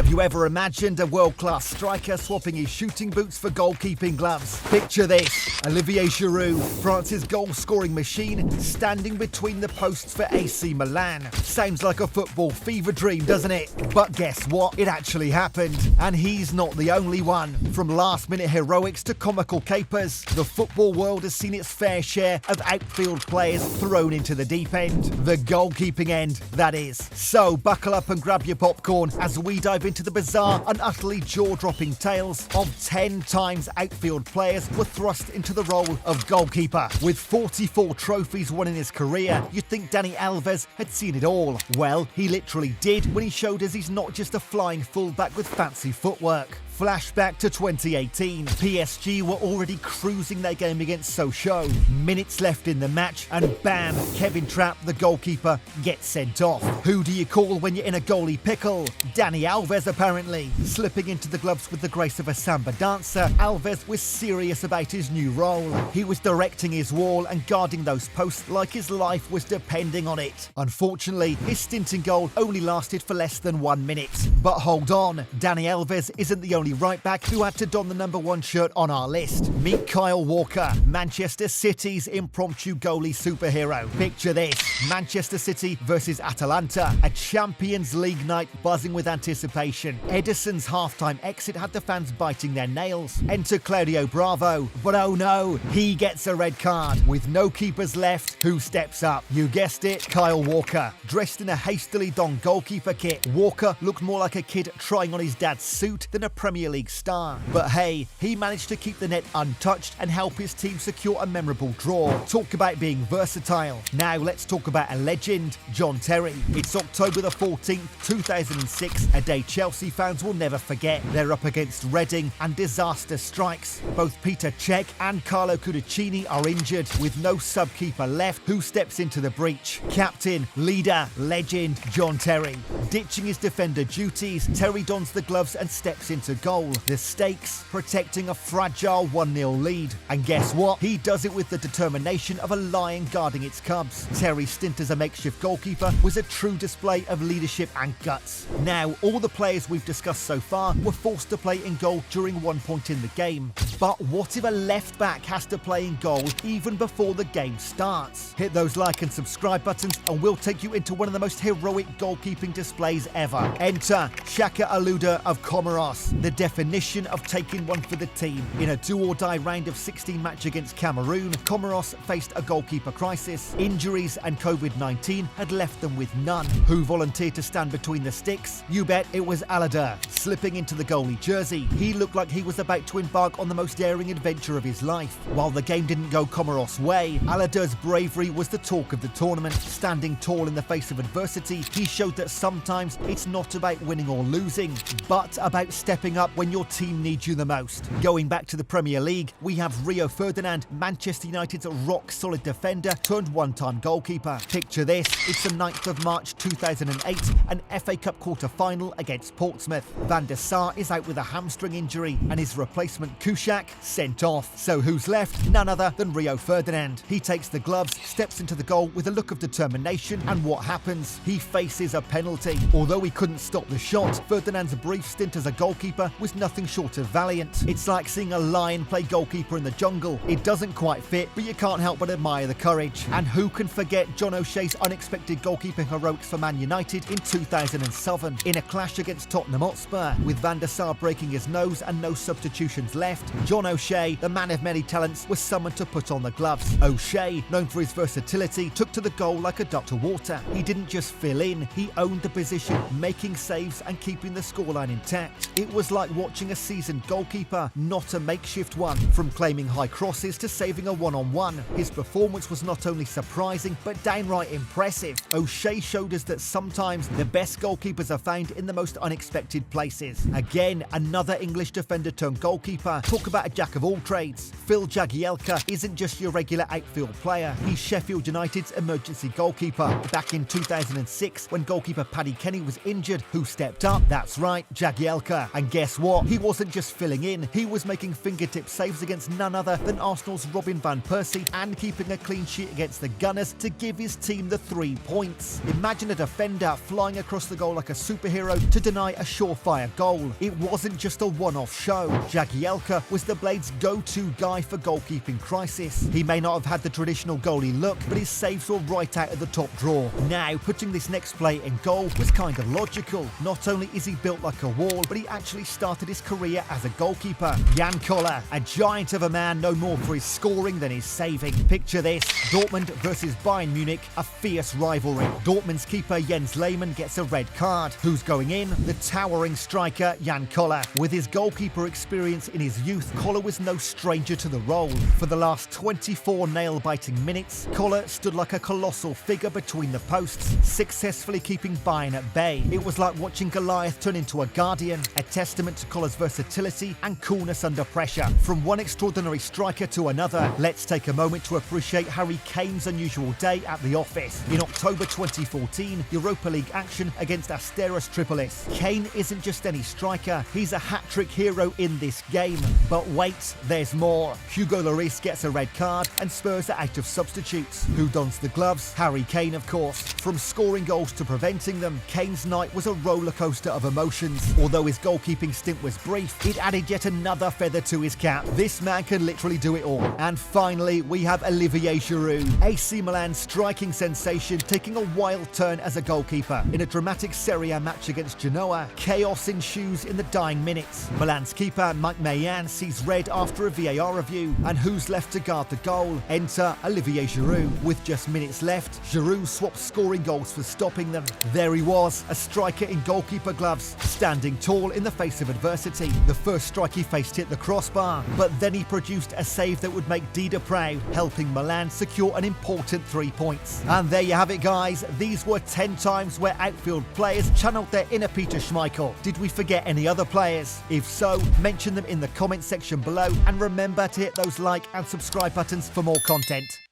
Have you ever imagined a world-class striker swapping his shooting boots for goalkeeping gloves? Picture this: Olivier Giroud, France's goal-scoring machine, standing between the posts for AC Milan. Sounds like a football fever dream, doesn't it? But guess what? It actually happened. And he's not the only one. From last-minute heroics to comical capers, the football world has seen its fair share of outfield players thrown into the deep end. The goalkeeping end, that is. So buckle up and grab your popcorn as we dive into the bizarre and utterly jaw-dropping tales of 10 times outfield players were thrust into the role of goalkeeper. With 44 trophies won in his career, you'd think Dani Alves had seen it all. Well, he literally did when he showed us he's not just a flying fullback with fancy footwork. Flashback to 2018. PSG were already cruising their game against Sochaux. Minutes left in the match and bam, Kevin Trapp, the goalkeeper, gets sent off. Who do you call when you're in a goalie pickle? Dani Alves, apparently. Slipping into the gloves with the grace of a samba dancer, Alves was serious about his new role. He was directing his wall and guarding those posts like his life was depending on it. Unfortunately, his stint in goal only lasted for less than 1 minute. But hold on, Dani Alves isn't the only right back who had to don the number 1 shirt on our list. Meet Kyle Walker, Manchester City's impromptu goalie superhero. Picture this: Manchester City versus Atalanta, a Champions League night buzzing with anticipation. Edison's halftime exit had the fans biting their nails. Enter Claudio Bravo, but oh no, he gets a red card. With no keepers left, who steps up? You guessed it, Kyle Walker. Dressed in a hastily donned goalkeeper kit, Walker looked more like a kid trying on his dad's suit than a Premier League star. But hey, he managed to keep the net untouched and help his team secure a memorable draw. Talk about being versatile. Now let's talk about a legend, John Terry. It's October the 14th, 2006, a day Chelsea fans will never forget. They're up against Reading and disaster strikes. Both Peter Cech and Carlo Cudicini are injured, with no sub-keeper left. Who steps into the breach? Captain, leader, legend, John Terry. Ditching his defender duties, Terry dons the gloves and steps into goal. The stakes: protecting a fragile 1-0 lead. And guess what? He does it with the determination of a lion guarding its cubs. Terry's stint as a makeshift goalkeeper was a true display of leadership and guts. Now, all the players we've discussed so far were forced to play in goal during one point in the game. But what if a left back has to play in goal even before the game starts? Hit those like and subscribe buttons and we'll take you into one of the most heroic goalkeeping displays ever. Enter Shaka Aluda of Comoros, the definition of taking one for the team. In a do-or-die round of 16 match against Cameroon, Comoros faced a goalkeeper crisis. Injuries and COVID-19 had left them with none. Who volunteered to stand between the sticks? You bet it was Aluda. Slipping into the goalie jersey, he looked like he was about to embark on the most daring adventure of his life. While the game didn't go Comoros' way, Aluda's bravery was the talk of the tournament. Standing tall in the face of adversity, he showed that sometimes it's not about winning or losing, but about stepping up when your team needs you the most. Going back to the Premier League, we have Rio Ferdinand, Manchester United's rock-solid defender turned one-time goalkeeper. Picture this: it's the 9th of March 2008, an FA Cup quarter-final against Portsmouth. Van der Sar is out with a hamstring injury and his replacement Kuszczak sent off. So who's left? None other than Rio Ferdinand. He takes the gloves, steps into the goal with a look of determination, and what happens? He faces a penalty. Although he couldn't stop the shot, Ferdinand's brief stint as a goalkeeper was nothing short of valiant. It's like seeing a lion play goalkeeper in the jungle. It doesn't quite fit, but you can't help but admire the courage. And who can forget John O'Shea's unexpected goalkeeping heroics for Man United in 2007 in a clash against Tottenham Hotspur, with Van der Sar breaking his nose and no substitutions left. John O'Shea, the man of many talents, was summoned to put on the gloves. O'Shea, known for his versatility, took to the goal like a duck to water. He didn't just fill in, he owned the position, making saves and keeping the scoreline intact. It was like watching a seasoned goalkeeper, not a makeshift one. From claiming high crosses to saving a one-on-one, his performance was not only surprising but downright impressive. O'Shea showed us that sometimes the best goalkeepers are found in the most unexpected places. Again, another English defender turned goalkeeper. Talk about a jack of all trades. Phil Jagielka isn't just your regular outfield player, he's Sheffield United's emergency goalkeeper. Back in 2006, when goalkeeper Paddy Kenny was injured, who stepped up? That's right, Jagielka. And guess what? He wasn't just filling in, he was making fingertip saves against none other than Arsenal's Robin van Persie and keeping a clean sheet against the Gunners to give his team the 3 points. Imagine a defender flying across the goal like a superhero to deny a surefire by a goal. It wasn't just a one-off show. Jagielka was the Blades' go-to guy for goalkeeping crisis. He may not have had the traditional goalie look, but his saves were right out of the top drawer. Now, putting this next play in goal was kind of logical. Not only is he built like a wall, but he actually started his career as a goalkeeper. Jan Koller, a giant of a man known more for his scoring than his saving. Picture this, Dortmund versus Bayern Munich, a fierce rivalry. Dortmund's keeper Jens Lehmann gets a red card. Who's going in? The towering striker Jan Koller. With his goalkeeper experience in his youth, Koller was no stranger to the role. For the last 24 nail-biting minutes, Koller stood like a colossal figure between the posts, successfully keeping Bayern at bay. It was like watching Goliath turn into a guardian, a testament to Koller's versatility and coolness under pressure. From one extraordinary striker to another, let's take a moment to appreciate Harry Kane's unusual day at the office. In October 2014, Europa League action against Asteras Tripolis. Kane isn't just any striker, he's a hat-trick hero in this game. But wait, there's more. Hugo Lloris gets a red card and Spurs are out of substitutes. Who dons the gloves? Harry Kane, of course. From scoring goals to preventing them, Kane's night was a roller coaster of emotions. Although his goalkeeping stint was brief, it added yet another feather to his cap. This man can literally do it all. And finally, we have Olivier Giroud, AC Milan's striking sensation, taking a wild turn as a goalkeeper. In a dramatic Serie A match against Genoa, chaos ensues in the dying minutes. Milan's keeper Mike Maignan sees red after a VAR review, and who's left to guard the goal? Enter Olivier Giroud. With just minutes left, Giroud swaps scoring goals for stopping them. There he was, a striker in goalkeeper gloves, standing tall in the face of adversity. The first strike he faced hit the crossbar, but then he produced a save that would make Dida proud, helping Milan secure an important 3 points. And there you have it, guys. These were 10 times where Outfield players channeled their inner Peter Schmeichel. Did we forget any other players? If so, mention them in the comment section below, and remember to hit those like and subscribe buttons for more content.